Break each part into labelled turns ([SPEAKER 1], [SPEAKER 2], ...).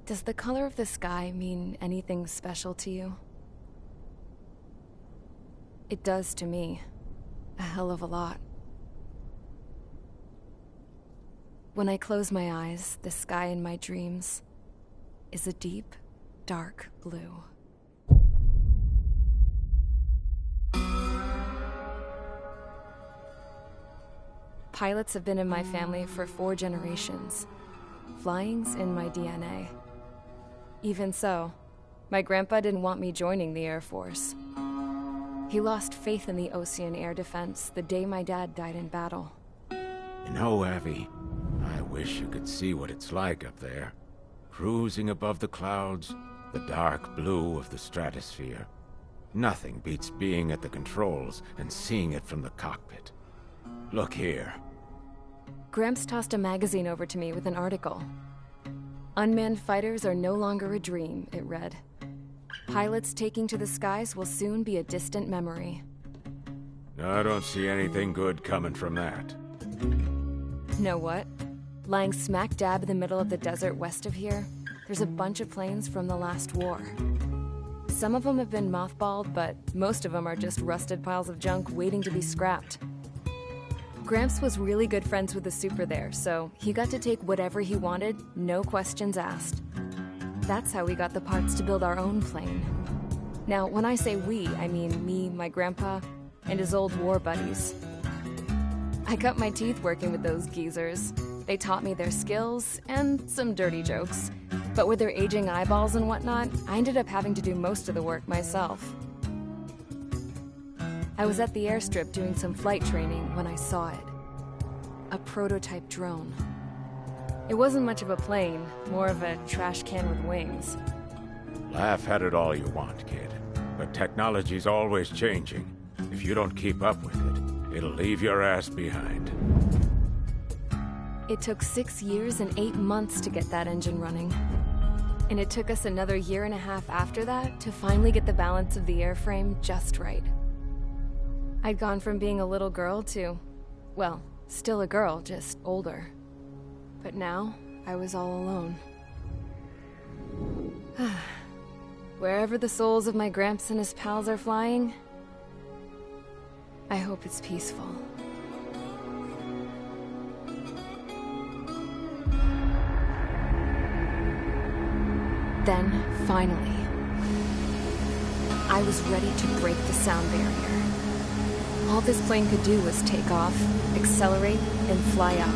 [SPEAKER 1] Does the color of the sky mean anything special to you? It does to me. A hell of a lot. When I close my eyes, the sky in my dreams is a deep, dark blue. Pilots have been in my family for 4 generations. Flying's in my DNA. Even so, my grandpa didn't want me joining the Air Force. He lost faith in the Ocean Air Defense the day my dad died in battle.
[SPEAKER 2] You know, Abby, I wish you could see what it's like up there. Cruising above the clouds, the dark blue of the stratosphere. Nothing beats being at the controls and seeing it from the cockpit. Look here.
[SPEAKER 1] Gramps tossed a magazine over to me with an article. Unmanned fighters are no longer a dream, it read. Pilots taking to the skies will soon be a distant memory.
[SPEAKER 2] I don't see anything good coming from that.
[SPEAKER 1] Know what? Lying smack dab in the middle of the desert west of here, there's a bunch of planes from the last war. Some of them have been mothballed, but most of them are just rusted piles of junk waiting to be scrapped. Gramps was really good friends with the super there, so he got to take whatever he wanted, no questions asked. That's how we got the parts to build our own plane. Now, when I say we, I mean me, my grandpa, and his old war buddies. I cut my teeth working with those geezers. They taught me their skills, and some dirty jokes. But with their aging eyeballs and whatnot, I ended up having to do most of the work myself. I was at the airstrip doing some flight training when I saw it. A prototype drone. It wasn't much of a plane, more of a trash can with wings.
[SPEAKER 2] Laugh at it all you want, kid. But technology's always changing. If you don't keep up with it, it'll leave your ass behind.
[SPEAKER 1] It took 6 years and 8 months to get that engine running. And it took us another 1.5 years after that to finally get the balance of the airframe just right. I'd gone from being a little girl to, well, still a girl, just older. But now, I was all alone. Wherever the souls of my Gramps and his pals are flying, I hope it's peaceful. Then, finally, I was ready to break the sound barrier. All this plane could do was take off, accelerate, and fly up.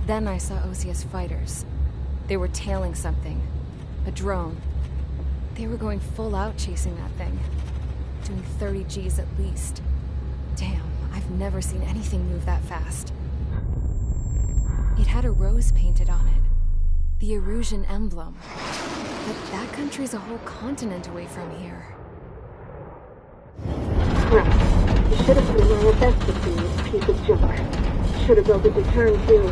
[SPEAKER 1] Then I saw Osia's fighters. They were tailing something. A drone. They were going full out chasing that thing. Doing 30 Gs at least. Damn, I've never seen anything move that fast. It had a rose painted on it. The Erusian emblem. But that country's a whole continent away from here.
[SPEAKER 3] Right. You should have been doing your best with this piece of junk. Should have built a deterrent too.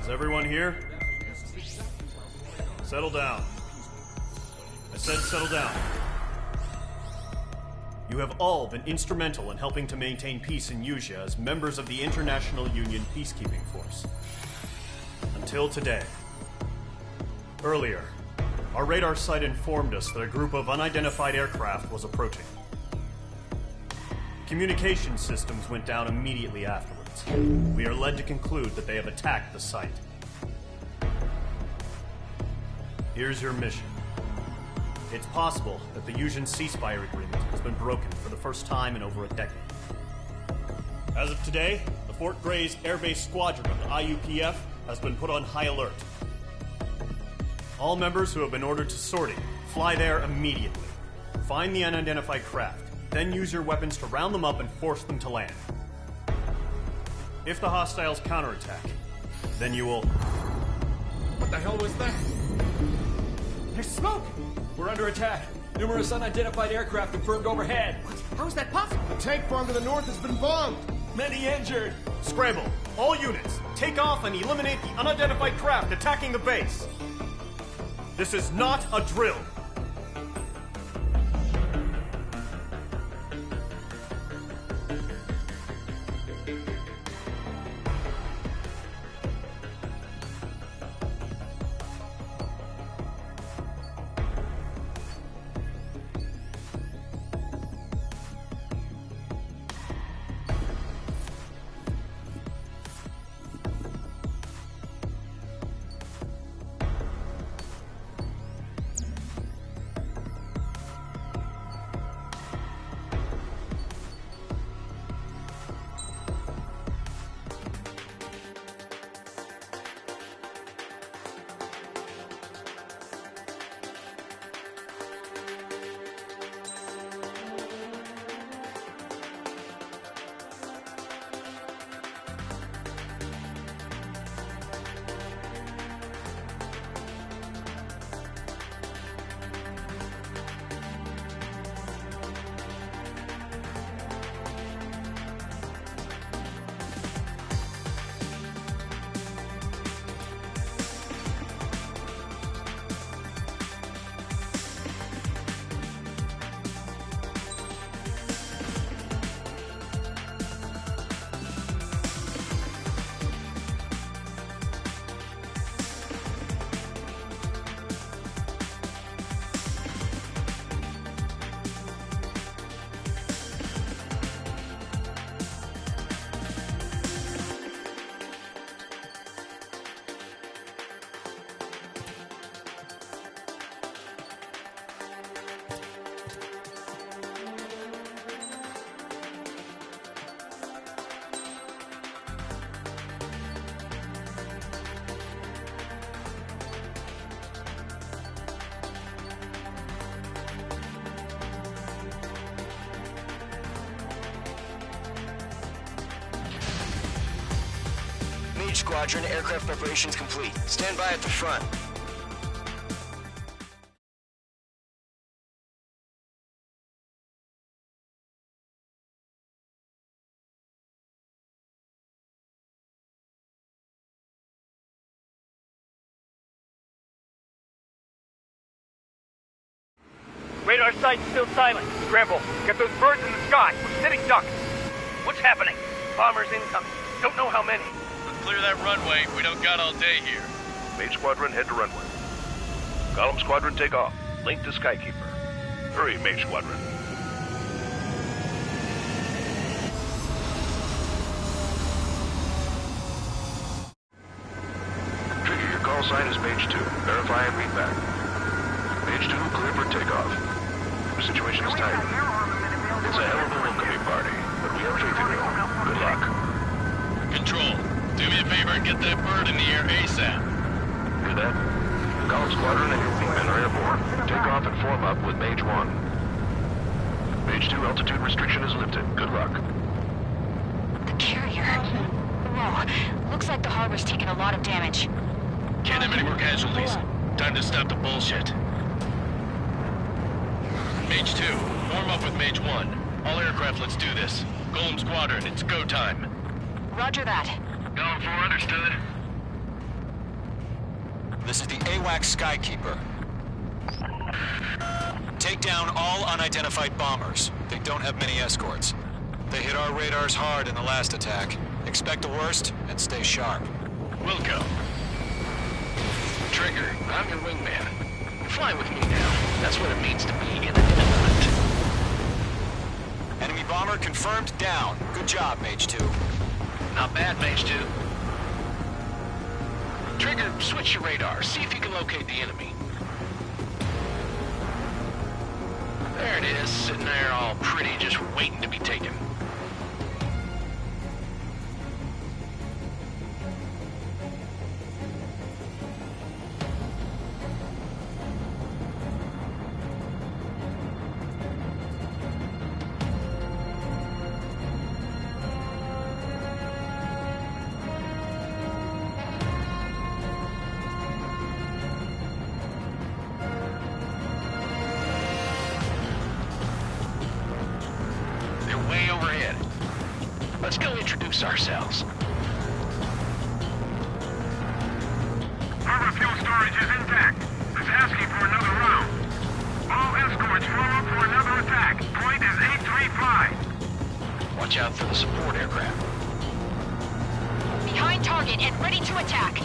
[SPEAKER 4] Is everyone here? Settle down. I said settle down. You have all been instrumental in helping to maintain peace in Usea as members of the International Union Peacekeeping Force. Until today. Earlier, Our radar site informed us that a group of unidentified aircraft was approaching. Communication systems went down immediately afterwards. We are led to conclude that they have attacked the site. Here's your mission. It's possible that the Yuuzhan ceasefire agreement has been broken for the first time in over a decade. As of today, the Fort Gray's Air Base Squadron of the IUPF has been put on high alert. All members who have been ordered to sortie, fly there immediately. Find the unidentified craft, then use your weapons to round them up and force them to land. If the hostiles counterattack, then you will...
[SPEAKER 5] What the hell was that? There's smoke! We're under attack. Numerous unidentified aircraft confirmed overhead.
[SPEAKER 6] What? How is that possible?
[SPEAKER 7] The tank farm to the north has been bombed.
[SPEAKER 5] Many injured.
[SPEAKER 4] Scramble! All units, take off and eliminate the unidentified craft attacking the base. This is not a drill.
[SPEAKER 8] Squadron, aircraft preparations complete. Stand by at the front.
[SPEAKER 9] Radar site's still silent. Scramble. Get those birds in the sky. We're sitting ducks. What's happening? Bombers incoming. Don't know how many.
[SPEAKER 10] Clear that runway. We don't got all day here.
[SPEAKER 11] Mage Squadron, head to runway. Column Squadron, take off. Link to Skykeeper. Hurry, Mage Squadron. Trigger, your call sign is Mage 2. Verify and read back. Mage 2, clear for takeoff. The situation is tight. It's a hell of a homecoming party, but we have faith in you. Good luck.
[SPEAKER 10] Control. Do me a favor and get that bird in the air ASAP.
[SPEAKER 11] Hear that? Column Squadron and your wingmen are airborne. Take off and form up with Mage 1. Mage 2, altitude restriction is lifted. Good luck.
[SPEAKER 12] The carrier. Whoa. Looks like the harbor's taken a lot of damage.
[SPEAKER 10] Can't have any more casualties. Time to stop the bullshit. Mage 2, form up with Mage 1. All aircraft, let's do this. Golem Squadron, it's go time.
[SPEAKER 12] Roger that.
[SPEAKER 10] Going for, understood.
[SPEAKER 13] This is the AWAC Skykeeper. Take down all unidentified bombers. They don't have many escorts. They hit our radars hard in the last attack. Expect the worst and stay sharp.
[SPEAKER 10] Wilco. Trigger, I'm your wingman. Fly with me now. That's what it means to be in an element.
[SPEAKER 13] Enemy bomber confirmed down. Good job, Mage 2.
[SPEAKER 10] Not bad, Mage 2. Trigger, switch your radar. See if you can locate the enemy. There it is, sitting there all pretty, just waiting to be taken. Let's go introduce ourselves.
[SPEAKER 11] Harbor fuel storage is intact. It's asking for another round. All escorts form up for another attack. Point is 835.
[SPEAKER 10] Watch out for the support aircraft.
[SPEAKER 12] Behind target and ready to attack.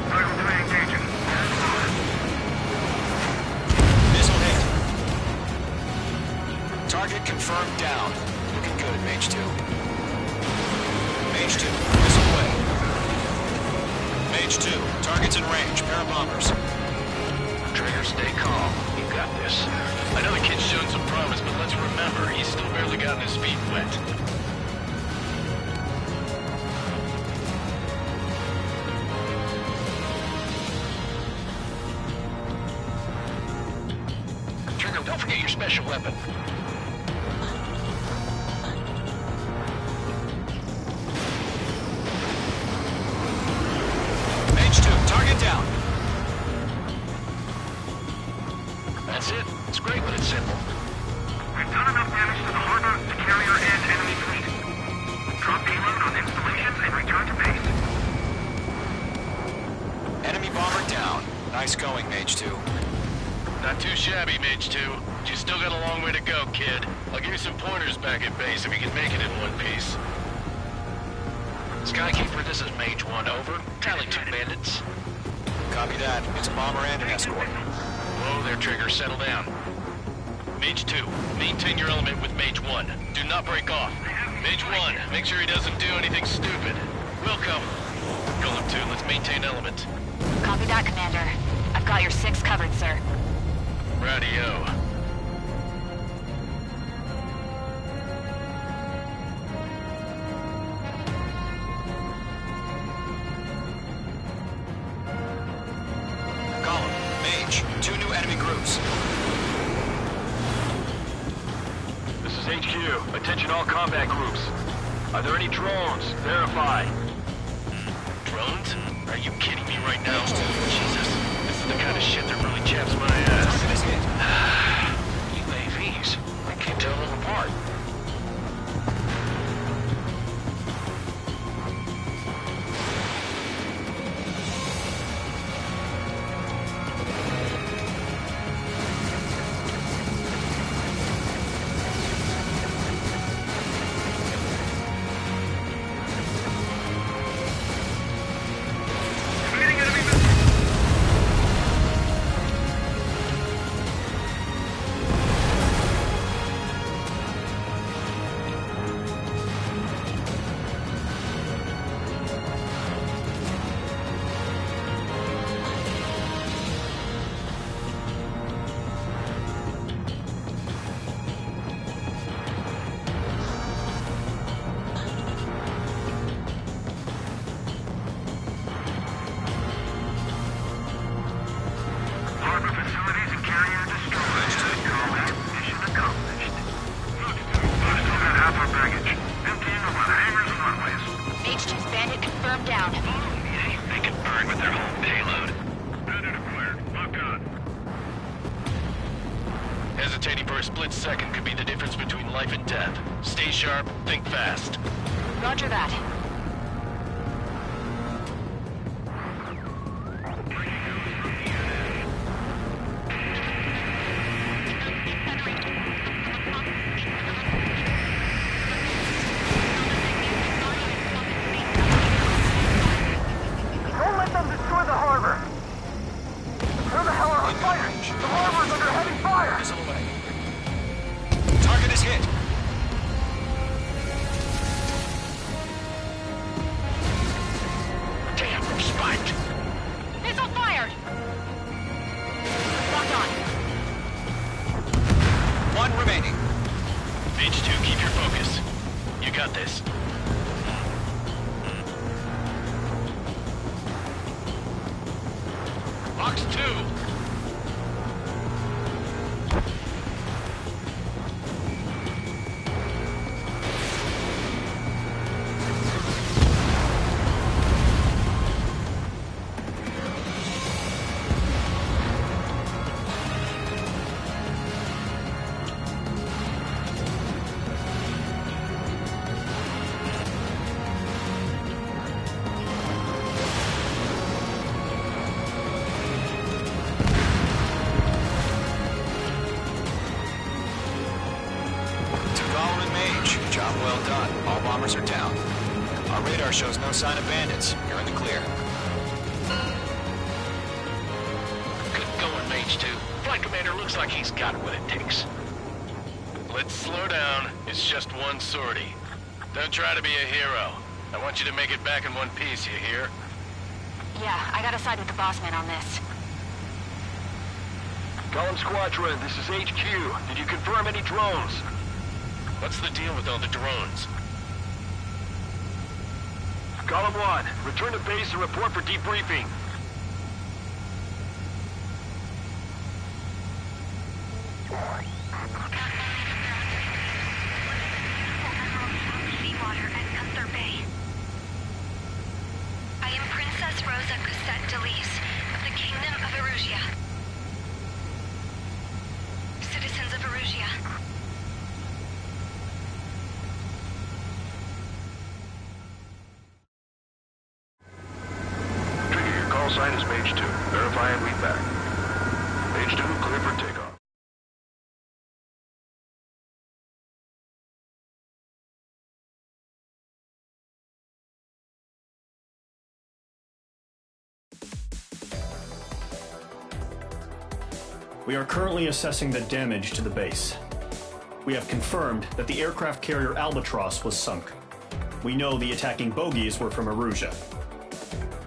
[SPEAKER 11] Title 3 engaging.
[SPEAKER 13] Missile hit. Target confirmed down. Looking good, Mage 2. Mage 2, missile away. Mage 2, target's in range. Pair of bombers.
[SPEAKER 10] Trigger, stay calm. You got this. I know the kid's shown some promise, but let's remember, he's still barely gotten his feet wet. Trigger, don't forget your special weapon.
[SPEAKER 13] Target down.
[SPEAKER 10] That's it. It's great when it's simple.
[SPEAKER 11] We've done enough damage to the harbor, the carrier, and enemy fleet. Drop payload on installations and return to base.
[SPEAKER 13] Enemy bomber down. Nice going, Mage 2.
[SPEAKER 10] Not too shabby, Mage 2. But you still got a long way to go, kid. I'll give you some pointers back at base if you can make it in one piece. Skykeeper, this is Mage 1, over. Tally 2 bandits.
[SPEAKER 13] Copy that. It's a bomber and an escort.
[SPEAKER 10] Whoa there, Trigger. Settle down. Mage 2, maintain your element with Mage 1. Do not break off. Mage 1, make sure he doesn't do anything stupid. We'll come. Golem 2, let's maintain element.
[SPEAKER 12] Copy that, Commander. I've got your 6 covered, sir.
[SPEAKER 10] Radio.
[SPEAKER 13] Column, Mage, 2 new enemy groups.
[SPEAKER 6] This is HQ. Attention all combat groups. Are there any drones? Verify.
[SPEAKER 10] Drones? Are you kidding me right now? Jesus, this is the kind of shit that really chaps my ass. UAVs? I can't tell them apart. Hesitating for a split second could be the difference between life and death. Stay sharp, think fast.
[SPEAKER 12] Roger that.
[SPEAKER 10] got this. Box 2.
[SPEAKER 13] Job well done. All bombers are down. Our radar shows no sign of bandits. You're in the clear.
[SPEAKER 10] Good going, Mage 2. Flight Commander looks like he's got what it takes. Let's slow down. It's just one sortie. Don't try to be a hero. I want you to make it back in one piece, you hear?
[SPEAKER 12] Yeah, I gotta side with the boss man on this.
[SPEAKER 11] Column Squadron, this is HQ. Did you confirm any drones?
[SPEAKER 10] What's the deal with all the drones?
[SPEAKER 11] Column 1, return to base and report for debriefing.
[SPEAKER 14] I am Princess Rosa Cosette Delise of the Kingdom of Erusia. Citizens of Erusia.
[SPEAKER 11] Call sign is Mage 2. Verify and read back. Mage 2, clear for takeoff.
[SPEAKER 4] We are currently assessing the damage to the base. We have confirmed that the aircraft carrier Albatross was sunk. We know the attacking bogies were from Erusia.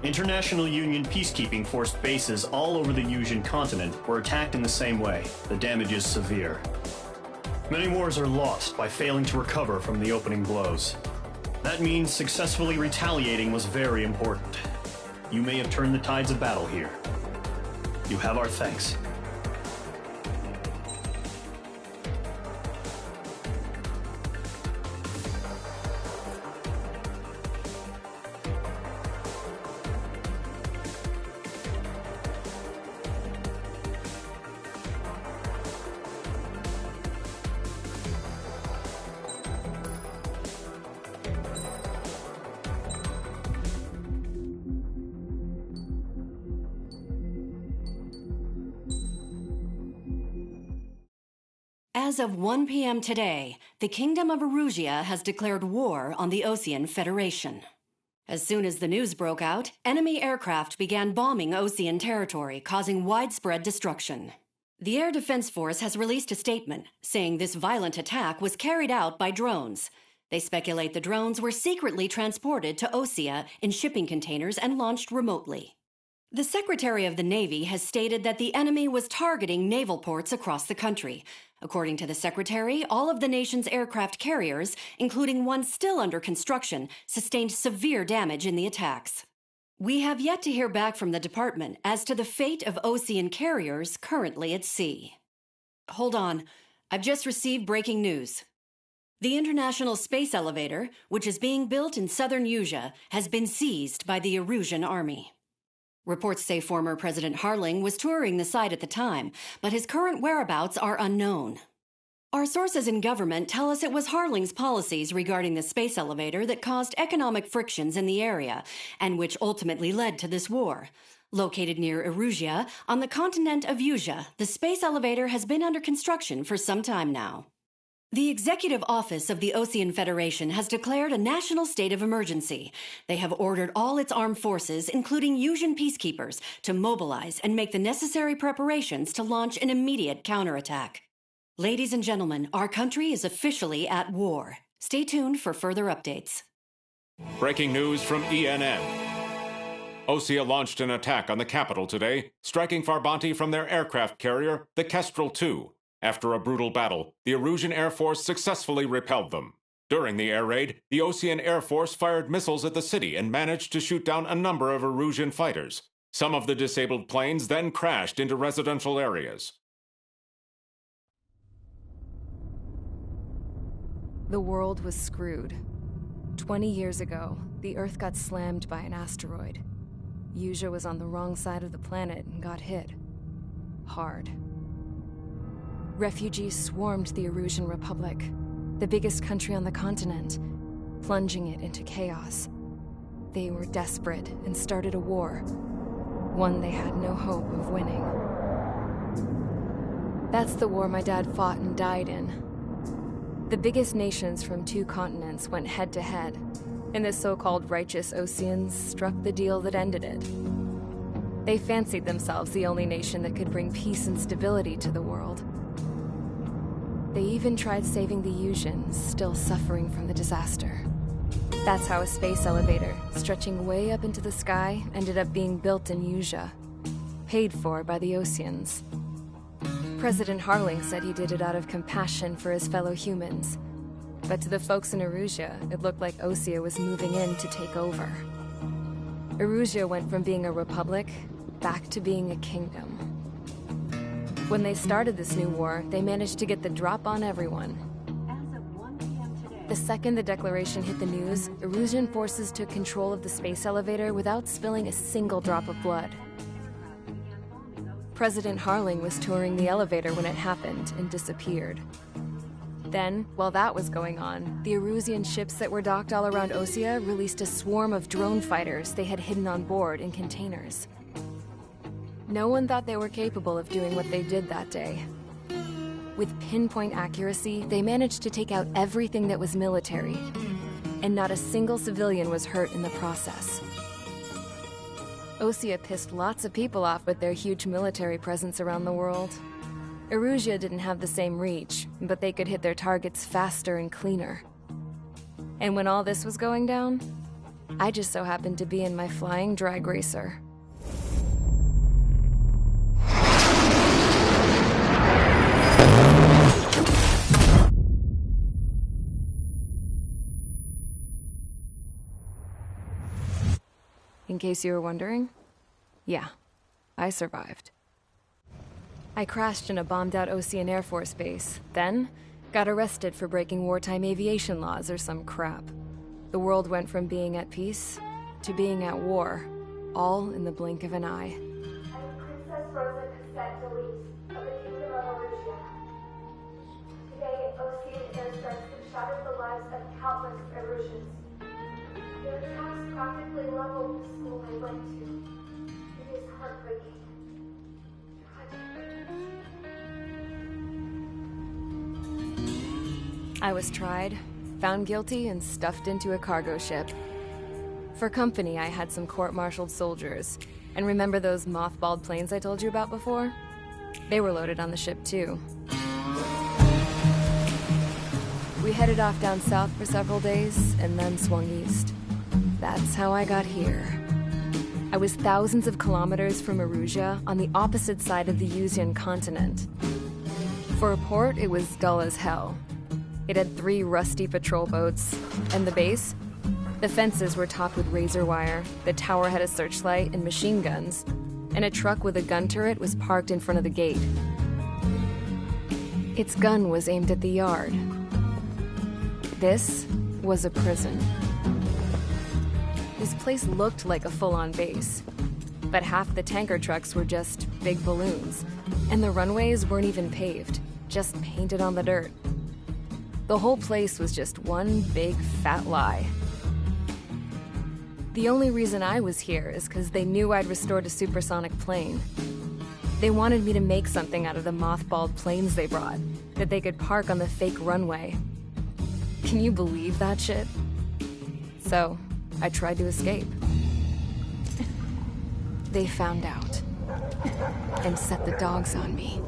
[SPEAKER 4] International Union peacekeeping force bases all over the Yusian continent were attacked in the same way. The damage is severe. Many wars are lost by failing to recover from the opening blows. That means successfully retaliating was very important. You may have turned the tides of battle here. You have our thanks.
[SPEAKER 15] As of 1 p.m. today, the Kingdom of Erusia has declared war on the Osean Federation. As soon as the news broke out, enemy aircraft began bombing Osean territory, causing widespread destruction. The Air Defense Force has released a statement saying this violent attack was carried out by drones. They speculate the drones were secretly transported to Osea in shipping containers and launched remotely. The Secretary of the Navy has stated that the enemy was targeting naval ports across the country. According to the Secretary, all of the nation's aircraft carriers, including one still under construction, sustained severe damage in the attacks. We have yet to hear back from the department as to the fate of Osean carriers currently at sea. Hold on. I've just received breaking news. The International Space Elevator, which is being built in southern Yusia, has been seized by the Erusian army. Reports say former President Harling was touring the site at the time, but his current whereabouts are unknown. Our sources in government tell us it was Harling's policies regarding the space elevator that caused economic frictions in the area, and which ultimately led to this war. Located near Erusia, on the continent of Yusia, the space elevator has been under construction for some time now. The Executive Office of the Osean Federation has declared a national state of emergency. They have ordered all its armed forces, including Yusian peacekeepers, to mobilize and make the necessary preparations to launch an immediate counterattack. Ladies and gentlemen, our country is officially at war. Stay tuned for further updates.
[SPEAKER 16] Breaking news from ENN. Osea launched an attack on the capital today, striking Farbanti from their aircraft carrier, the Kestrel II. After a brutal battle, the Erusian Air Force successfully repelled them. During the air raid, the Osean Air Force fired missiles at the city and managed to shoot down a number of Erusian fighters. Some of the disabled planes then crashed into residential areas.
[SPEAKER 1] The world was screwed. 20 years ago, the Earth got slammed by an asteroid. Usha was on the wrong side of the planet and got hit. Hard. Refugees swarmed the Erusian Republic, the biggest country on the continent, plunging it into chaos. They were desperate and started a war, one they had no hope of winning. That's the war my dad fought and died in. The biggest nations from 2 continents went head-to-head, and the so-called righteous Oseans struck the deal that ended it. They fancied themselves the only nation that could bring peace and stability to the world. They even tried saving the Usians, still suffering from the disaster. That's how a space elevator, stretching way up into the sky, ended up being built in Usha, paid for by the Oseans. President Harling said he did it out of compassion for his fellow humans. But to the folks in Erusia, it looked like Osea was moving in to take over. Erusia went from being a republic back to being a kingdom. When they started this new war, they managed to get the drop on everyone. The second the declaration hit the news, Erusian forces took control of the space elevator without spilling a single drop of blood. President Harling was touring the elevator when it happened and disappeared. Then, while that was going on, the Erusian ships that were docked all around Osea released a swarm of drone fighters they had hidden on board in containers. No one thought they were capable of doing what they did that day. With pinpoint accuracy, they managed to take out everything that was military, and not a single civilian was hurt in the process. Osea pissed lots of people off with their huge military presence around the world. Erusia didn't have the same reach, but they could hit their targets faster and cleaner. And when all this was going down, I just so happened to be in my flying drag racer. In case you were wondering, yeah, I survived. I crashed in a bombed-out Osean Air Force base, then got arrested for breaking wartime aviation laws or some crap. The world went from being at peace to being at war, all in the blink of an eye.
[SPEAKER 3] I'm Princess Rosa Delise of the Kingdom of Erusia. Today, Osean airstrikes have shattered the lives of countless Erusians. Their attacks practically leveled the school I went to. It is heartbreaking.
[SPEAKER 1] I was tried, found guilty, and stuffed into a cargo ship. For company, I had some court-martialed soldiers. And remember those mothballed planes I told you about before? They were loaded on the ship, too. We headed off down south for several days, and then swung east. That's how I got here. I was thousands of kilometers from Erusia, on the opposite side of the Usian continent. For a port, it was dull as hell. It had 3 rusty patrol boats, and the base? The fences were topped with razor wire, the tower had a searchlight and machine guns, and a truck with a gun turret was parked in front of the gate. Its gun was aimed at the yard. This was a prison. This place looked like a full-on base, but half the tanker trucks were just big balloons, and the runways weren't even paved, just painted on the dirt. The whole place was just one big fat lie. The only reason I was here is because they knew I'd restored a supersonic plane. They wanted me to make something out of the mothballed planes they brought, that they could park on the fake runway. Can you believe that shit? So, I tried to escape. They found out, and set the dogs on me.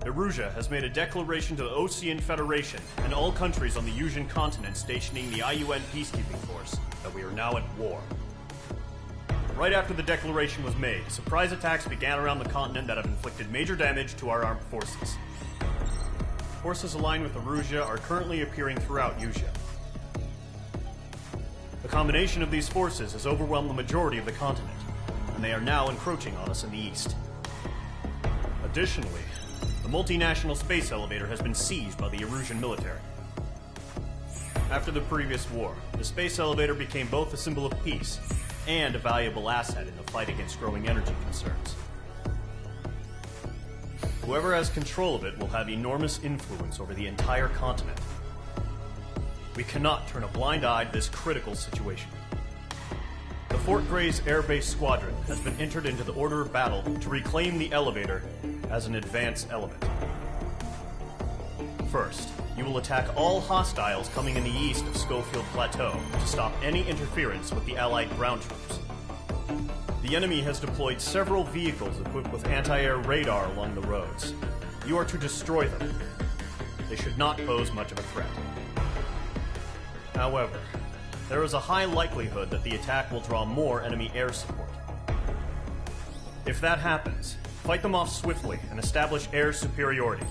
[SPEAKER 4] Erusia has made a declaration to the Ocean Federation and all countries on the Yusian continent stationing the IUN peacekeeping force that we are now at war. Right after the declaration was made, surprise attacks began around the continent that have inflicted major damage to our armed forces. Forces aligned with Erusia are currently appearing throughout Yusia. The combination of these forces has overwhelmed the majority of the continent, and they are now encroaching on us in the east. Additionally, the multinational space elevator has been seized by the Erusian military. After the previous war, the space elevator became both a symbol of peace and a valuable asset in the fight against growing energy concerns. Whoever has control of it will have enormous influence over the entire continent. We cannot turn a blind eye to this critical situation. The Fort Gray's Air Base Squadron has been entered into the order of battle to reclaim the elevator as an advance element. First, you will attack all hostiles coming in the east of Schofield Plateau to stop any interference with the Allied ground troops. The enemy has deployed several vehicles equipped with anti-air radar along the roads. You are to destroy them. They should not pose much of a threat. However, there is a high likelihood that the attack will draw more enemy air support. If that happens, fight them off swiftly and establish air superiority.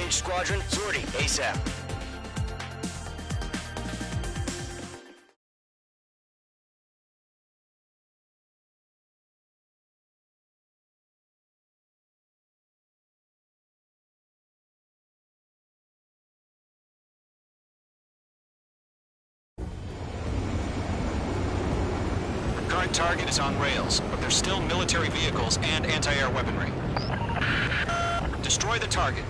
[SPEAKER 8] Mage Squadron, sortie ASAP.
[SPEAKER 13] Current target is on rails, but there's still military vehicles and anti-air weaponry. Destroy the target.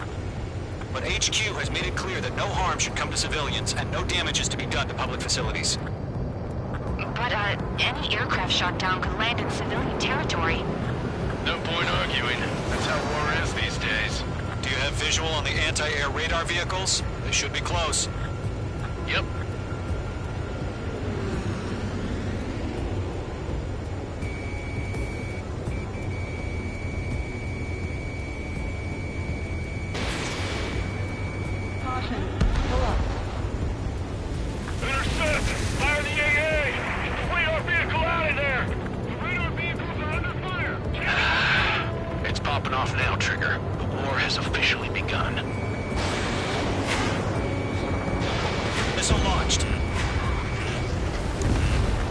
[SPEAKER 13] But HQ has made it clear that no harm should come to civilians and no damage is to be done to public facilities.
[SPEAKER 12] But, any aircraft shot down could land in civilian territory.
[SPEAKER 10] No point arguing. That's how war is these days.
[SPEAKER 13] Do you have visual on the anti-air radar vehicles? They should be close.
[SPEAKER 10] Yep.
[SPEAKER 13] Missile launched.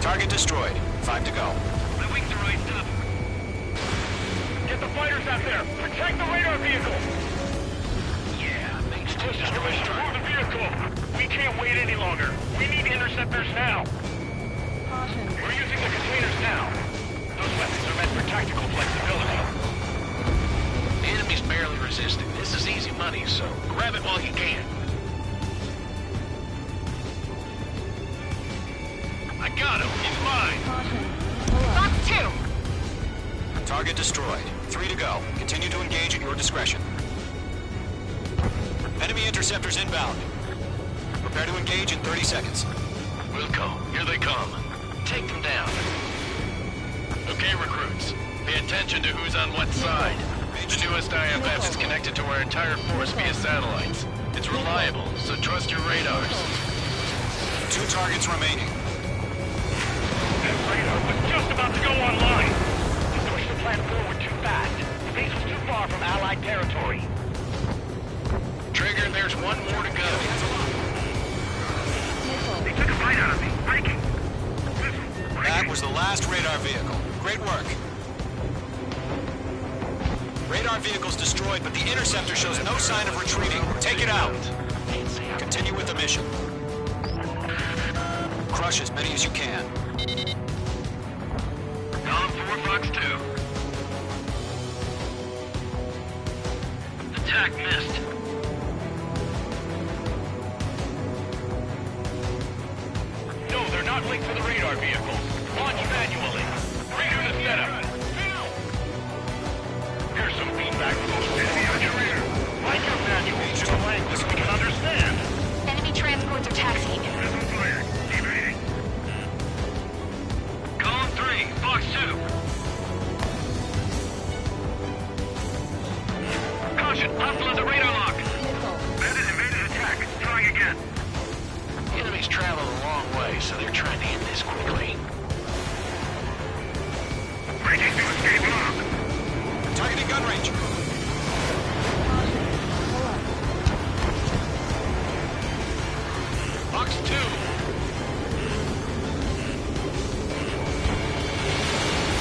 [SPEAKER 13] Target destroyed. 5 to go.
[SPEAKER 9] My wings are raised up. Get the fighters out there. Protect the radar vehicle. Yeah, makes this is move the vehicle. We can't wait any longer. We need interceptors now. We're using the containers now. Those weapons are meant for tactical flexibility.
[SPEAKER 10] The enemy's barely resisting. This is easy money, so grab it while you can. I got him. He's mine.
[SPEAKER 12] Box 2.
[SPEAKER 13] Target destroyed. 3 to go. Continue to engage at your discretion. Enemy interceptors inbound. Prepare to engage in 30 seconds.
[SPEAKER 10] Wilco, here they come. Take them down. Okay, recruits. Pay attention to who's on what side. The newest IFF is connected to our entire force via satellites. It's reliable, so trust your radars.
[SPEAKER 13] 2 targets remaining.
[SPEAKER 9] That radar was just about to go online. You pushed the plan forward too fast. The base was too far from Allied territory.
[SPEAKER 10] Trigger, there's one more to go.
[SPEAKER 9] They took a bite out of me. Breaking.
[SPEAKER 13] That was the last radar vehicle. Great work. Radar vehicle's destroyed, but the interceptor shows no sign of retreating. Take it out. Continue with the mission. Crush as many as you can.
[SPEAKER 10] Column 4, Fox 2. Attack missed.
[SPEAKER 9] No, they're not linked to the radar vehicles. Launch manually. Redo the setup. Here's some feedback from those enemy engineers. Like your manual to the language we can understand.
[SPEAKER 12] Enemy transports are taxiing.
[SPEAKER 10] Column 3, Fox 2.
[SPEAKER 9] Caution, hostile at the radar lock. Bandit invaded attack. Trying again.
[SPEAKER 10] The enemy's traveled a long way, so they're trying to end this quickly.
[SPEAKER 9] Breaking to escape lock.
[SPEAKER 13] Targeting gun range.
[SPEAKER 10] Fox 2.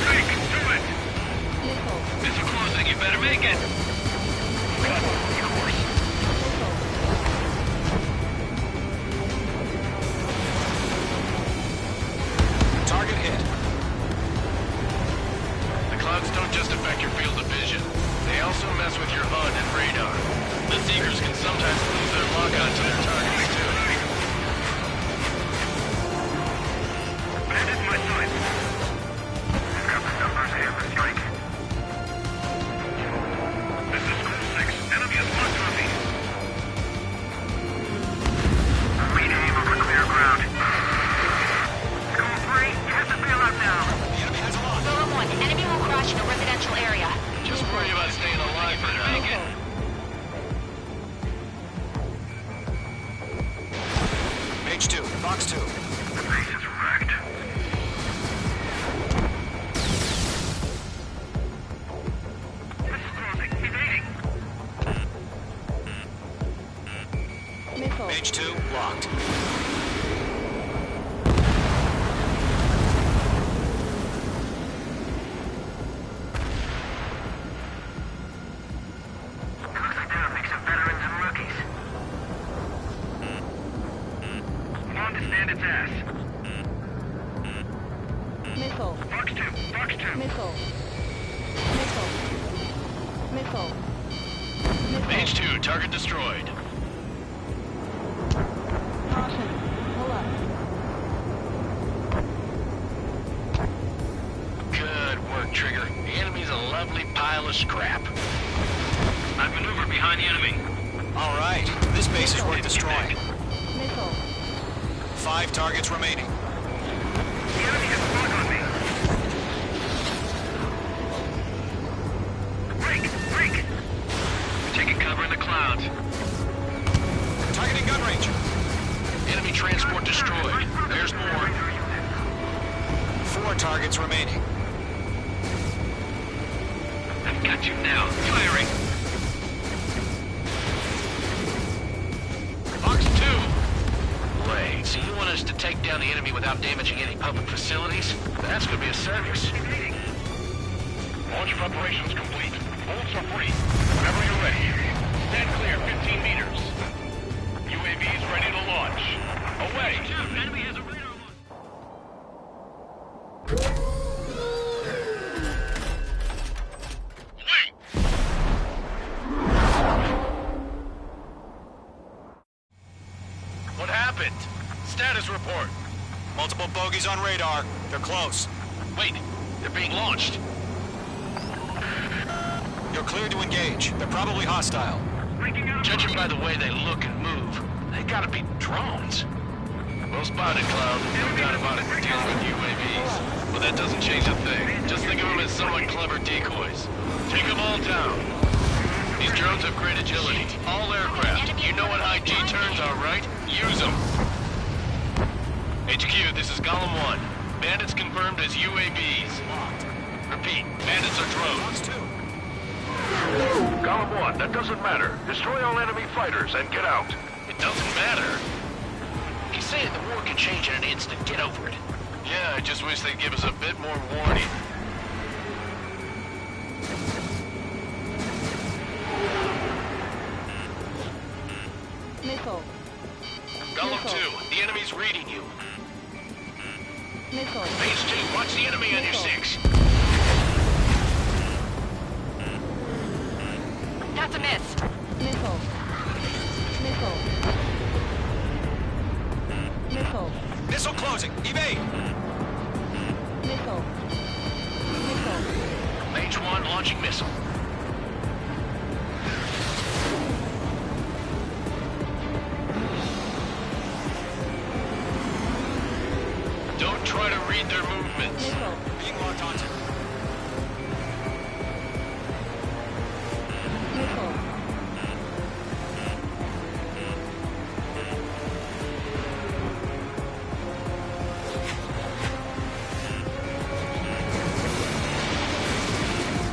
[SPEAKER 9] Break, do it.
[SPEAKER 10] Missile closing, you better make it.
[SPEAKER 9] Cut, of course.
[SPEAKER 13] Target hit.
[SPEAKER 10] The clouds don't just affect your field of vision. They also mess with your HUD and radar. The Seekers can sometimes lose their lock-on to their targets, too.
[SPEAKER 9] Bandit my side. We've got the numbers and the strike. This is School 6. Enemy is locked on me. Lead aim over clear ground. School 3, you have to bail out now.
[SPEAKER 13] The enemy has a lock.
[SPEAKER 12] Golem 1, enemy will crash in a residential area.
[SPEAKER 10] Just worry about staying alive for now.
[SPEAKER 13] Mage 2, locked.
[SPEAKER 3] Missile. Fox 2. Missile. Missile. Missile.
[SPEAKER 10] Mage 2, target destroyed.
[SPEAKER 3] Caution. Pull up.
[SPEAKER 10] Good work, Trigger. The enemy's a lovely pile of scrap.
[SPEAKER 9] I've maneuvered behind the enemy.
[SPEAKER 13] All right, this base is worth destroying.
[SPEAKER 3] Missile.
[SPEAKER 13] 5 targets remaining.
[SPEAKER 9] The enemy has sprung on me. Break!
[SPEAKER 10] We're taking cover in the clouds.
[SPEAKER 13] Targeting gun range.
[SPEAKER 10] Enemy transport destroyed. There's more.
[SPEAKER 13] 4 targets remaining.
[SPEAKER 10] I've got you now. Firing. Fox 2. Blade, so you want us to take down the enemy without damaging any public facilities? That's gonna be a circus.
[SPEAKER 9] Launch preparations complete. Bolts are free. Whenever you're ready. Stand clear 15 meters. UAVs ready to launch. Away! Enemy has a radar
[SPEAKER 10] What happened? Status report.
[SPEAKER 13] Multiple bogeys on radar. They're close.
[SPEAKER 10] Wait, they're being launched.
[SPEAKER 13] You're cleared to engage. They're probably hostile.
[SPEAKER 10] Judging by the way they look and move, they gotta be drones. Well spotted, Cloud. No doubt about it. We're dealing with UAVs. But that doesn't change a thing. Just think of them as somewhat clever decoys. Take them all down. These drones have great agility. All aircraft. You know what high G turns are, right? Use them. HQ, this is Golem 1. Bandits confirmed as UAVs. Repeat, bandits are drones.
[SPEAKER 11] Golem 1, that doesn't matter. Destroy all enemy fighters and get out.
[SPEAKER 10] It doesn't matter. He's saying the war can change in an instant. Get over it. Yeah, I just wish they'd give us a bit more warning.
[SPEAKER 3] Missile.
[SPEAKER 10] Golem 2, the enemy's reading you.
[SPEAKER 3] Missile.
[SPEAKER 10] Base 2, watch the enemy on your 6.
[SPEAKER 12] That's a miss.
[SPEAKER 3] Missile. Missile. Missile.
[SPEAKER 13] Missile closing. Evade.
[SPEAKER 3] Missile. Missile.
[SPEAKER 10] Mage 1 launching missile. Don't try to read their movements.
[SPEAKER 3] Missile.
[SPEAKER 13] Being locked onto.
[SPEAKER 3] Missile.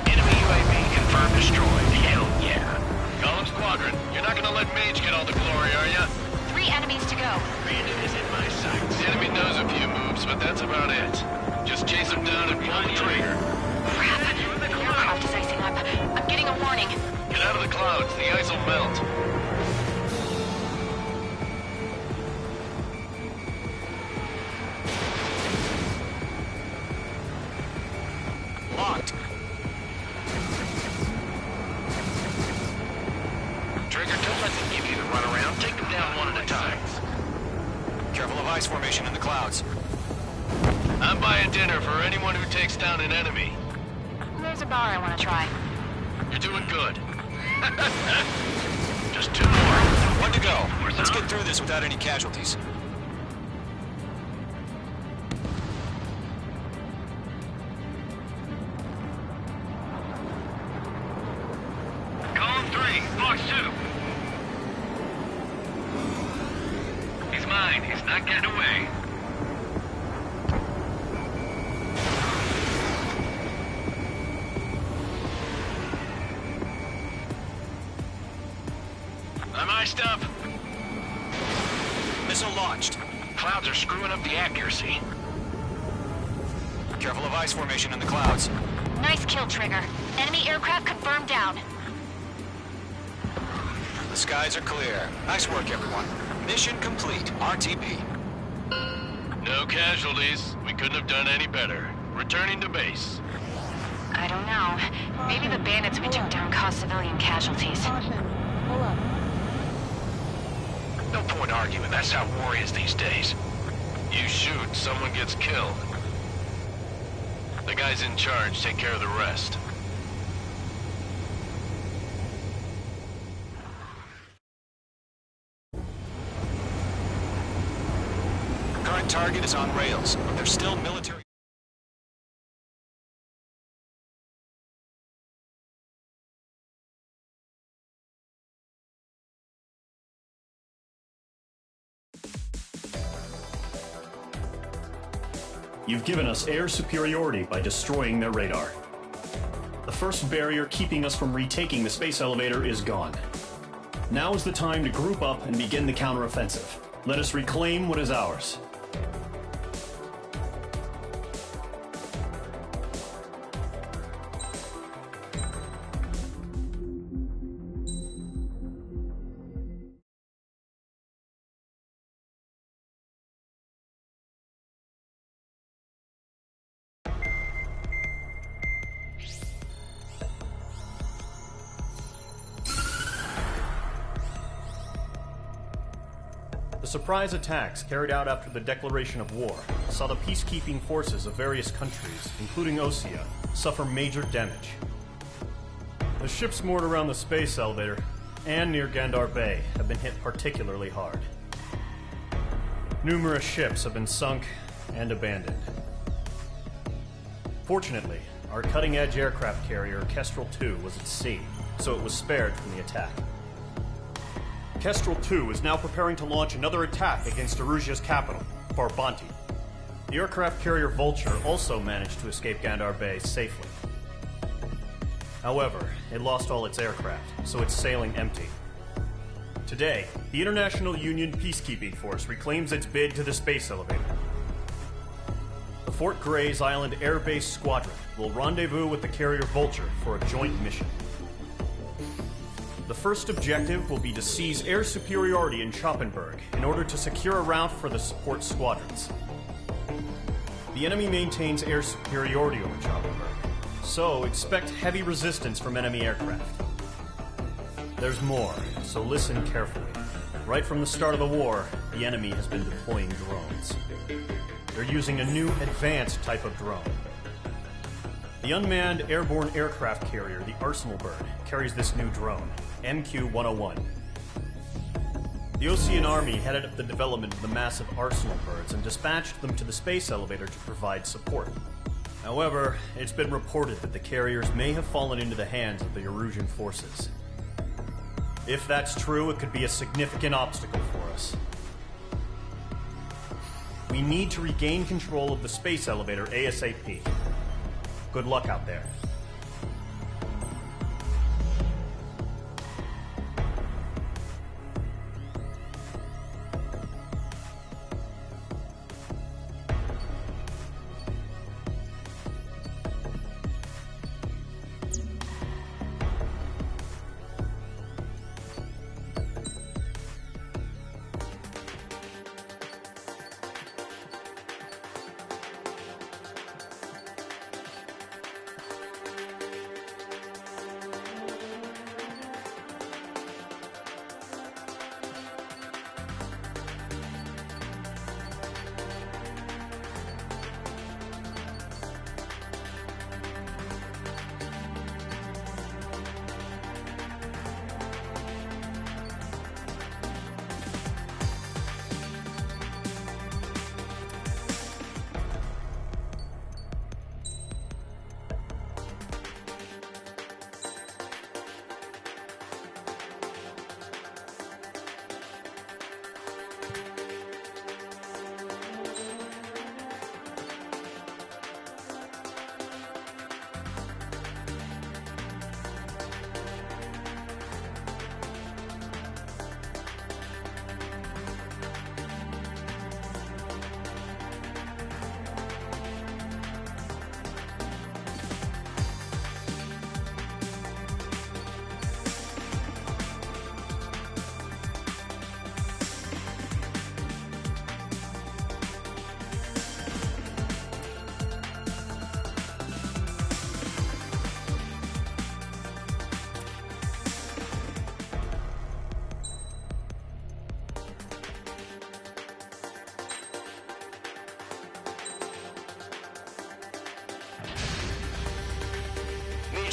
[SPEAKER 10] Enemy UAV confirmed destroyed. Hell yeah. Golem Squadron, you're not gonna let Mage get all the glory, are ya?
[SPEAKER 12] 3 enemies to go.
[SPEAKER 10] Bandit is in my sights. The enemy knows a few moves, but that's about it. Just chase him down and pull the trigger.
[SPEAKER 12] Crap. The aircraft is icing up. I'm getting a warning.
[SPEAKER 10] Get out of the clouds. The ice will melt.
[SPEAKER 13] Locked.
[SPEAKER 10] Trigger, don't let them give you the runaround. Take them down one at a time.
[SPEAKER 13] Careful of ice formation in the clouds.
[SPEAKER 10] I'm buying dinner for anyone who takes down an enemy.
[SPEAKER 12] There's a bar I want to try.
[SPEAKER 10] You're doing good. Just 2 more.
[SPEAKER 13] 1 to go. Let's get through this without any casualties.
[SPEAKER 9] Column 3, Fox 2. He's mine. He's not getting away.
[SPEAKER 10] I'm iced up.
[SPEAKER 13] Missile launched.
[SPEAKER 6] Clouds are screwing up the accuracy.
[SPEAKER 13] Careful of ice formation in the clouds.
[SPEAKER 12] Nice kill, Trigger. Enemy aircraft confirmed down.
[SPEAKER 13] The skies are clear. Nice work, everyone. Mission complete. RTB.
[SPEAKER 10] No casualties. We couldn't have done any better. Returning to base.
[SPEAKER 12] I don't know. Maybe the bandits we took down caused civilian casualties.
[SPEAKER 6] No point arguing. That's how war is these days.
[SPEAKER 10] You shoot, someone gets killed. The guys in charge take care of the rest.
[SPEAKER 13] Current target is on rails, but there's still military...
[SPEAKER 4] You've given us air superiority by destroying their radar. The first barrier keeping us from retaking the space elevator is gone. Now is the time to group up and begin the counteroffensive. Let us reclaim what is ours. The surprise attacks carried out after the declaration of war saw the peacekeeping forces of various countries, including Osea, suffer major damage. The ships moored around the space elevator and near Gandar Bay have been hit particularly hard. Numerous ships have been sunk and abandoned. Fortunately, our cutting-edge aircraft carrier Kestrel II was at sea, so it was spared from the attack. Kestrel II is now preparing to launch another attack against Erusia's capital, Farbanti. The aircraft carrier Vulture also managed to escape Gandar Bay safely. However, it lost all its aircraft, so it's sailing empty. Today, the International Union Peacekeeping Force reclaims its bid to the space elevator. The Fort Gray's Island Air Base Squadron will rendezvous with the carrier Vulture for a joint mission. The first objective will be to seize air superiority in Schoppenberg in order to secure a route for the support squadrons. The enemy maintains air superiority over Schoppenberg, so expect heavy resistance from enemy aircraft. There's more, so listen carefully. Right from the start of the war, the enemy has been deploying drones. They're using a new advanced type of drone. The unmanned airborne aircraft carrier, the Arsenal Bird, carries this new drone, MQ-101. The Osean Army headed up the development of the massive Arsenal Birds and dispatched them to the space elevator to provide support. However, it's been reported that the carriers may have fallen into the hands of the Erusian forces. If that's true, it could be a significant obstacle for us. We need to regain control of the space elevator ASAP. Good luck out there.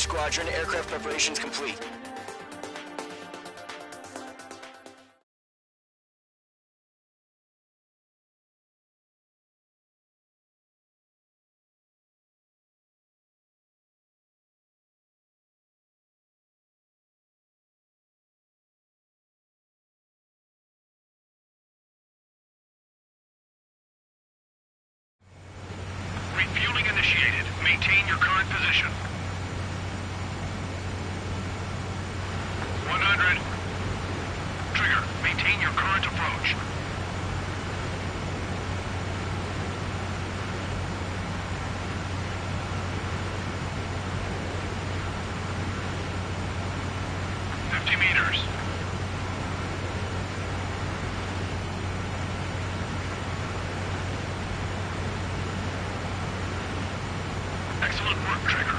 [SPEAKER 8] Squadron, aircraft preparations complete.
[SPEAKER 9] Refueling initiated. Maintain your current position. 100. Trigger, maintain your current approach. meters. Excellent work, Trigger.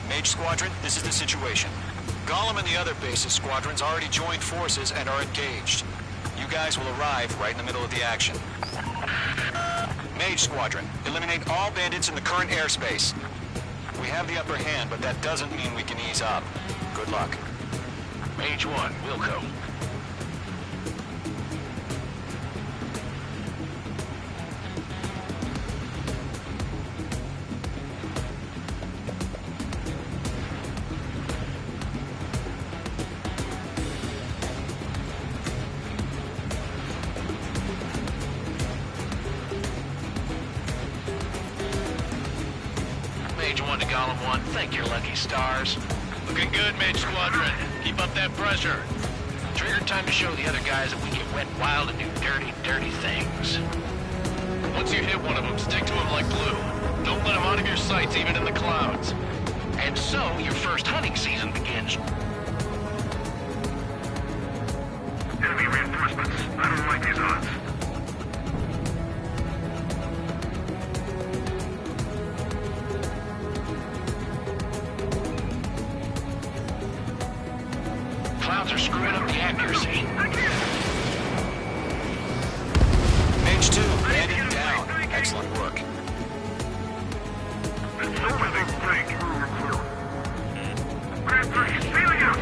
[SPEAKER 13] Mage Squadron, this is the situation. Gollum and the other bases squadrons already joined forces and are engaged. You guys will arrive right in the middle of the action. Mage Squadron, eliminate all bandits in the current airspace. We have the upper hand, but that doesn't mean we can ease up. Good luck.
[SPEAKER 9] Mage 1, Wilco.
[SPEAKER 10] Mage 1 to Gollum 1, thank your lucky stars. Looking good, Mage Squadron. Keep up that pressure. Trigger time to show the other guys that we get wet wild and do dirty, dirty things. Once you hit one of them, stick to him like glue. Don't let him out of your sights, even in the clouds. And so, your first hunting season begins.
[SPEAKER 9] Enemy reinforcements. I don't like these odds.
[SPEAKER 10] Clouds are screwing up the accuracy.
[SPEAKER 13] Mage 2, bandit down. Excellent work.
[SPEAKER 9] Let's open the break. Grand 3, sailing out.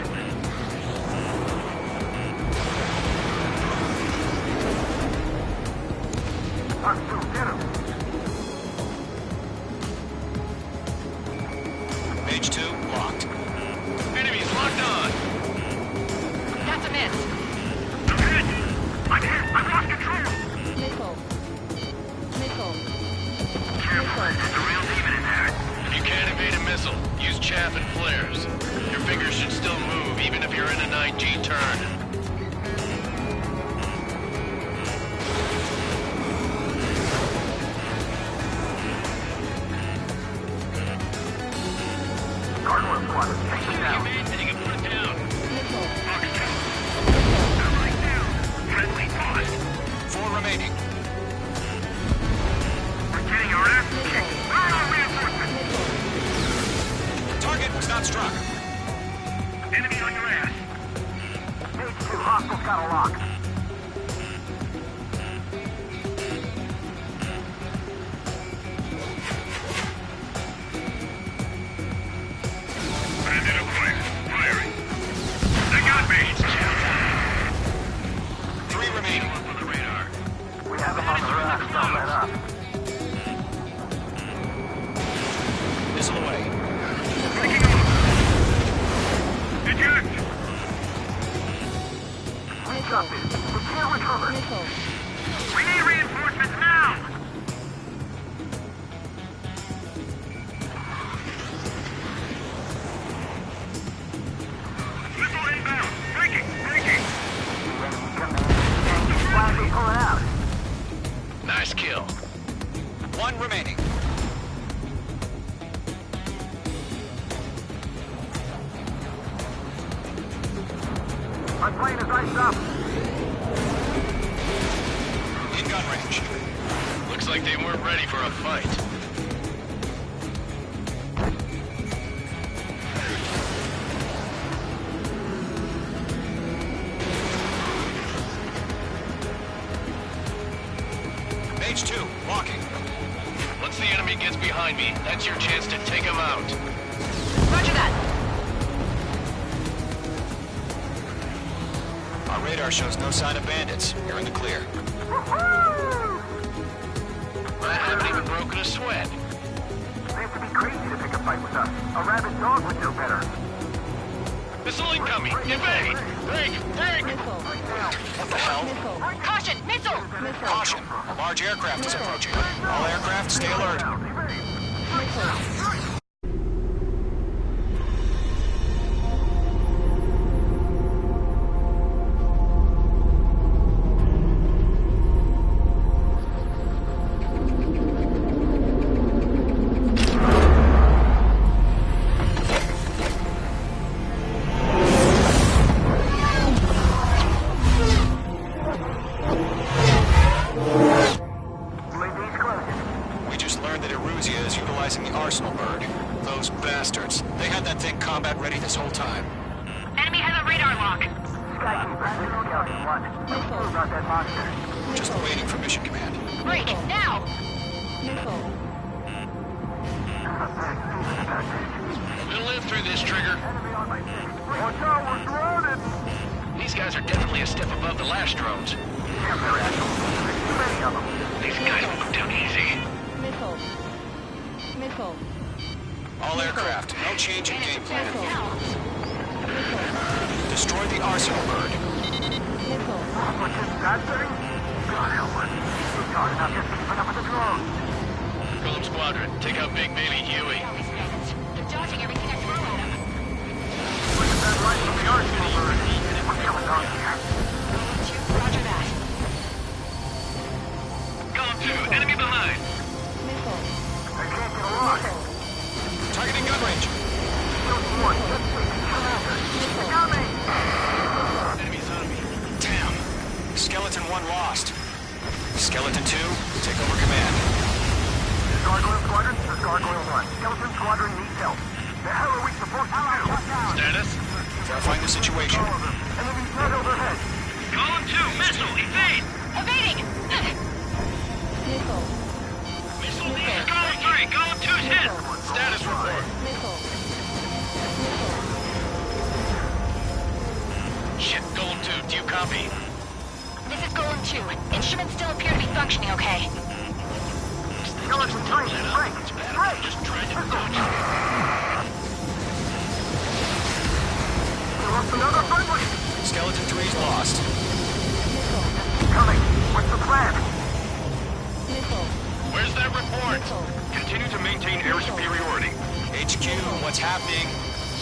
[SPEAKER 13] Mage 2, locked.
[SPEAKER 10] Enemies locked on.
[SPEAKER 12] That's a miss.
[SPEAKER 9] I'm hit. I've lost control.
[SPEAKER 1] Nickel.
[SPEAKER 9] Careful. There's a real demon in there.
[SPEAKER 10] You can't evade a missile. Use chaff and flares. Your fingers should still move, even if you're in an IG turn.
[SPEAKER 9] Cardinal squadron, take them down.
[SPEAKER 10] Take it, put it down.
[SPEAKER 9] Fox 2. Right down. Friendly pause.
[SPEAKER 13] 4 remaining.
[SPEAKER 9] We're getting our ass kicked. Where are our reinforcements?
[SPEAKER 13] Target was not struck.
[SPEAKER 9] Enemy on your ass. Mage 2, hostiles got a lock. Bandit acquired. Firing. They got me.
[SPEAKER 13] 3 remaining.
[SPEAKER 9] Up on the radar. We have them on the radar. Don't let up.
[SPEAKER 13] Missile away.
[SPEAKER 9] Breaking off. Eject. We got this. We can't recover. We need reinforcements now. Missile inbound. Breaking. Why are we pulling out?
[SPEAKER 10] Nice kill.
[SPEAKER 13] 1 remaining.
[SPEAKER 9] My plane is iced up.
[SPEAKER 13] In gun range.
[SPEAKER 10] like they weren't ready for a fight.
[SPEAKER 13] Mage 2, walking.
[SPEAKER 10] Once the enemy gets behind me, that's your chance to take him out.
[SPEAKER 12] Roger that.
[SPEAKER 13] Our radar shows no sign of bandits. You're in the clear.
[SPEAKER 10] I haven't even broken a sweat.
[SPEAKER 9] They have to be crazy to pick a fight with us. A rabid dog would know better.
[SPEAKER 10] Missile incoming! Evade! Break!
[SPEAKER 13] What the hell?
[SPEAKER 12] Caution! Missile!
[SPEAKER 13] Caution! A large aircraft is approaching. All aircraft, stay alert.
[SPEAKER 10] We'll live through this, Trigger. These guys are definitely a step above the last drones. These guys won't go down easy.
[SPEAKER 12] Missile.
[SPEAKER 13] All aircraft, no change in game plan. Destroy the arsenal bird.
[SPEAKER 9] What's that thing? God help us. We're talking about just keeping up with the drones.
[SPEAKER 10] Golem Squadron, take out Big Baby Huey.
[SPEAKER 12] They're dodging everything I throw at them.
[SPEAKER 9] Look at that light from the arsenal bird. What's going on here?
[SPEAKER 12] Roger that.
[SPEAKER 10] Golem 2, enemy behind.
[SPEAKER 9] I can't get along.
[SPEAKER 13] Targeting gun range.
[SPEAKER 10] Enemies on me.
[SPEAKER 13] Damn. Skeleton 1 lost. Skeleton 2, take over command.
[SPEAKER 9] Gargoyle Squadron, this is Gargoyle 1. Skeleton Squadron needs help. The hell are we supposed to do?
[SPEAKER 10] Status?
[SPEAKER 13] Verifying the situation.
[SPEAKER 9] Enemies right overhead.
[SPEAKER 10] Golem 2, missile, evade!
[SPEAKER 12] Evading!
[SPEAKER 10] Missile needs Golem 3, Golem 2's hit! Status report. Shit, Golem 2, do you copy?
[SPEAKER 12] This is Golem 2. Instruments still appear to be functioning okay.
[SPEAKER 9] Skeleton 3, break! Break!
[SPEAKER 10] Just tried to dodge.
[SPEAKER 9] We lost another friendly!
[SPEAKER 13] Skeleton 3's lost.
[SPEAKER 9] Coming! What's the plan?
[SPEAKER 10] Where's that report? Continue to maintain air superiority.
[SPEAKER 13] HQ, what's happening?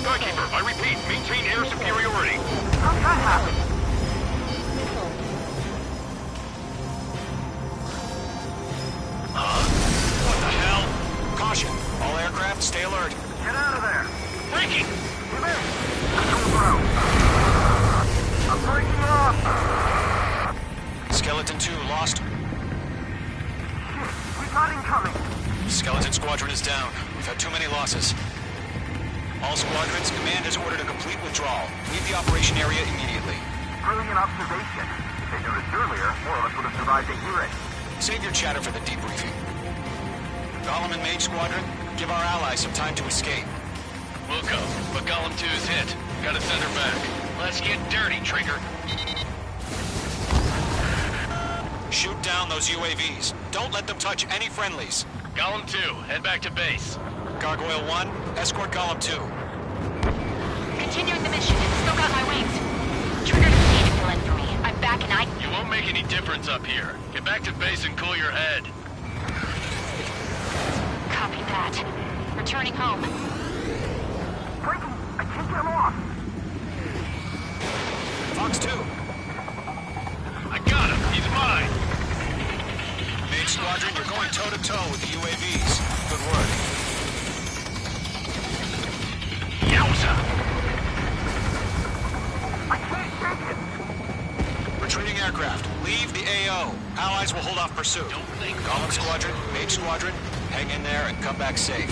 [SPEAKER 10] Skykeeper, I repeat, maintain air superiority.
[SPEAKER 9] How'd that happen?
[SPEAKER 10] What the hell?
[SPEAKER 13] Caution. All aircraft, stay alert.
[SPEAKER 9] Get out of there!
[SPEAKER 10] Breaking!
[SPEAKER 9] Give in! Control throw! I'm breaking off!
[SPEAKER 13] Skeleton 2 lost.
[SPEAKER 9] Shit, we got incoming!
[SPEAKER 13] Skeleton Squadron is down. We've had too many losses. All squadrons, command has ordered a complete withdrawal. Leave the operation area immediately.
[SPEAKER 9] Brilliant observation. If they noticed earlier, more of us would have survived to hear it.
[SPEAKER 13] Save your chatter for the debriefing. Golem and Mage Squadron, give our allies some time to escape.
[SPEAKER 10] We'll go, but Golem 2's hit. Gotta send her back. Let's get dirty, Trigger.
[SPEAKER 13] Shoot down those UAVs. Don't let them touch any friendlies.
[SPEAKER 10] Golem 2, head back to base.
[SPEAKER 13] Gargoyle 1, escort Golem 2.
[SPEAKER 12] Continuing the mission. Still got my wings. Trigger doesn't need to fill in for me. I'm back and
[SPEAKER 10] You won't make any difference up here. Get back to base and cool your head.
[SPEAKER 12] Copy that. Returning home.
[SPEAKER 9] Breaking! I can't get him off!
[SPEAKER 13] Fox 2.
[SPEAKER 10] I got him. He's mine.
[SPEAKER 13] Mage Squadron, you're going toe-to-toe with the UAVs. Good work.
[SPEAKER 10] Yowza!
[SPEAKER 9] I can't take it!
[SPEAKER 13] Retreating aircraft. Leave the AO. Allies will hold off pursuit. Golem Squadron, Mage Squadron, hang in there and come back safe.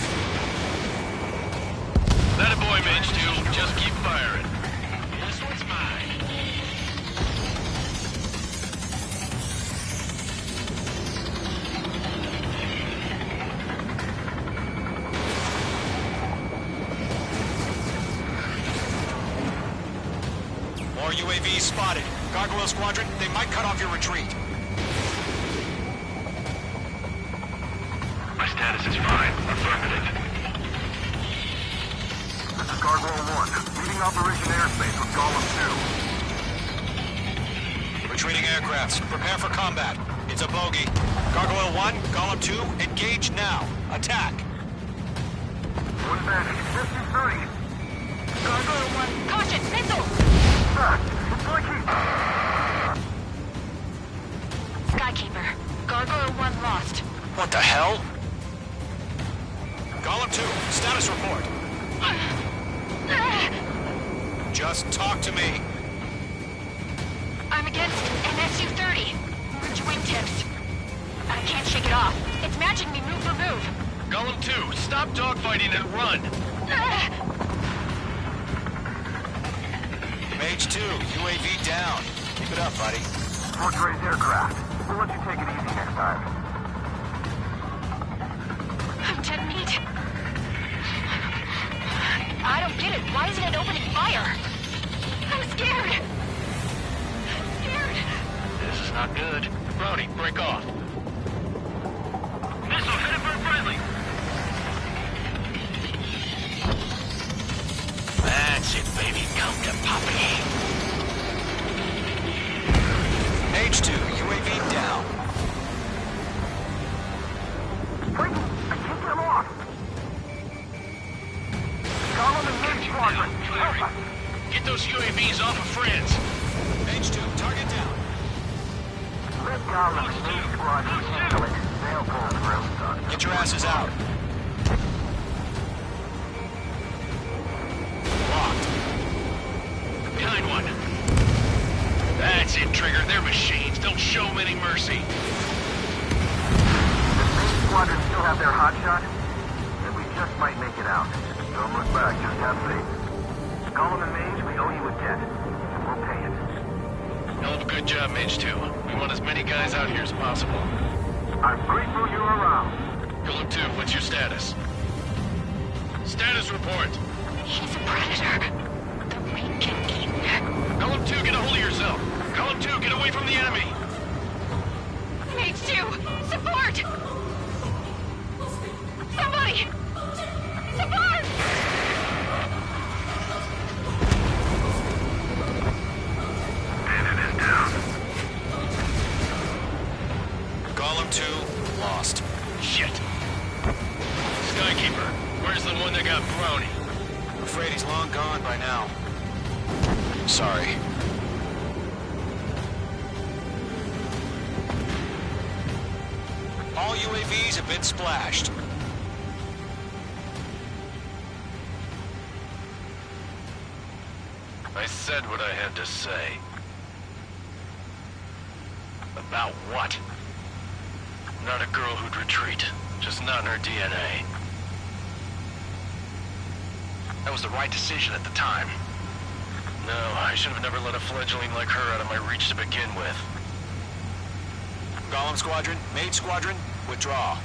[SPEAKER 10] That a boy, Mage 2. Just keep firing. This one's mine.
[SPEAKER 13] More UAVs spotted. Gargoyle Squadron, they might cut off your retreat.
[SPEAKER 11] My status is fine. Affirmative. This is Gargoyle 1. Leading Operation Airspace with Golem 2.
[SPEAKER 13] Retreating aircrafts, prepare for combat. It's a bogey. Gargoyle 1, Golem 2, engage now. Attack.
[SPEAKER 11] One bandit, 50-30.
[SPEAKER 12] Gargoyle 1, caution, missile! Skykeeper, Gargoyle 1 lost.
[SPEAKER 13] What the hell? Golem 2, status report. Just talk to me.
[SPEAKER 12] I'm against an Su-30. Orange wingtips. I can't shake it off. It's matching me move for move.
[SPEAKER 10] Golem 2, stop dogfighting and run.
[SPEAKER 13] Mage 2, UAV down. Keep it up, buddy.
[SPEAKER 11] Fort Gray's aircraft. We'll let you take it easy next time.
[SPEAKER 12] I'm dead meat. I don't get it. Why isn't it opening fire? I'm scared.
[SPEAKER 10] This is not good. Brownie, break off. Missile headed for a friendly. That's it, baby. Come to Poppy.
[SPEAKER 13] Mage 2, UAV down.
[SPEAKER 11] Wait! I can't get him off! Golem and Mage Squadron! Help us!
[SPEAKER 10] Get those UAVs off of friends.
[SPEAKER 13] Mage 2, target down.
[SPEAKER 11] Let Golem and Mage Squadron handle it. They'll pull through.
[SPEAKER 13] Get your asses out.
[SPEAKER 10] Behind one. That's it, Trigger. They're machines. Don't show them any mercy.
[SPEAKER 11] The main squadron still have their hotshot, and we just might make it out. Don't look back, just have faith. Golem and Mage, we owe you a debt, and we'll pay it.
[SPEAKER 10] Hell of a good job, Mage 2. We want as many guys out here as possible.
[SPEAKER 11] I'm grateful you're around.
[SPEAKER 10] Golem 2, what's your status? Status report.
[SPEAKER 12] He's a predator. The weak can eat.
[SPEAKER 10] Golem 2, get a hold of yourself. Golem 2, get away from the enemy.
[SPEAKER 12] Mage 2, support! Somebody! Support!
[SPEAKER 11] Bandit is down.
[SPEAKER 13] Golem 2, lost.
[SPEAKER 10] Shit. Skykeeper, where's the one that got Brownie?
[SPEAKER 13] I'm afraid he's long gone by now. Sorry. All UAVs have been splashed.
[SPEAKER 10] I said what I had to say. About what? Not a girl who'd retreat. Just not in her DNA. That was the right decision at the time. No, I should have never let a fledgling like her out of my reach to begin with.
[SPEAKER 13] Golem Squadron, Mage Squadron, withdraw.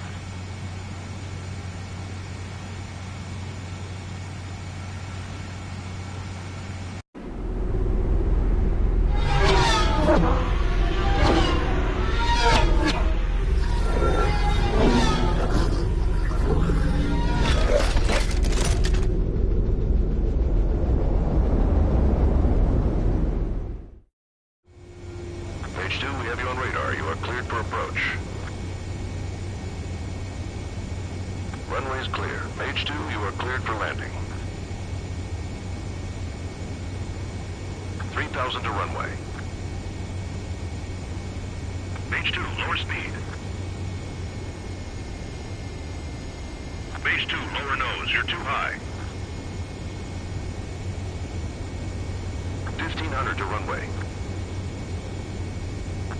[SPEAKER 11] Mage 2, we have you on radar. You are cleared for approach. Runway is clear. Mage 2, you are cleared for landing. 3,000 to runway. Mage 2, lower speed. Mage 2, lower nose. You're too high. 1,500 to runway.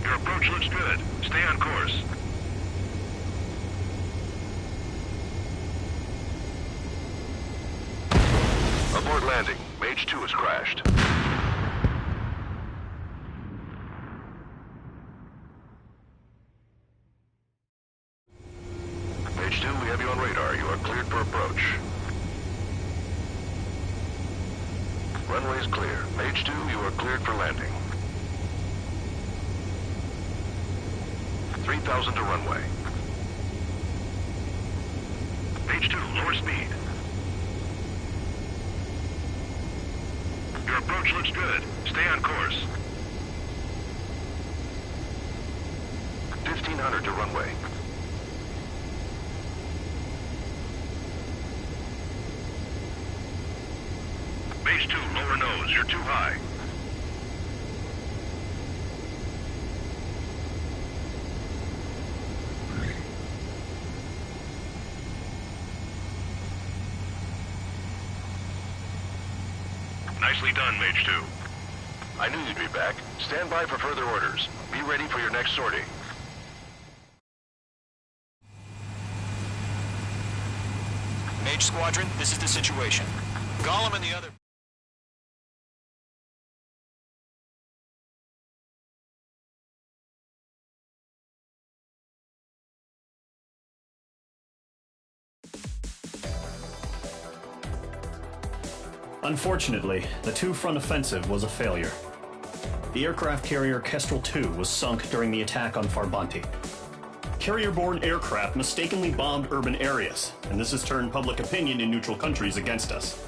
[SPEAKER 11] Your approach looks good. Stay on course. Abort landing. Mage 2 has crashed. Mage 2, we have you on radar. You are cleared for approach. Runway is clear. Mage 2, you are cleared for landing. 3,000 to runway. Mage 2, lower speed. Your approach looks good. Stay on course. 1,500 to runway. Mage 2, lower nose. You're too high. Nicely done, Mage 2. I knew you'd be back. Stand by for further orders. Be ready for your next sortie.
[SPEAKER 13] Mage Squadron, this is the situation. Gollum and the other...
[SPEAKER 4] Unfortunately, the two-front offensive was a failure. The aircraft carrier Kestrel II was sunk during the attack on Farbanti. Carrier-borne aircraft mistakenly bombed urban areas, and this has turned public opinion in neutral countries against us.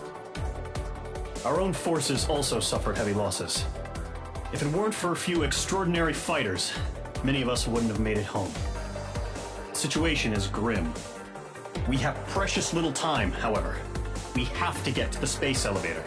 [SPEAKER 4] Our own forces also suffered heavy losses. If it weren't for a few extraordinary fighters, many of us wouldn't have made it home. The situation is grim. We have precious little time, however. We have to get to the space elevator.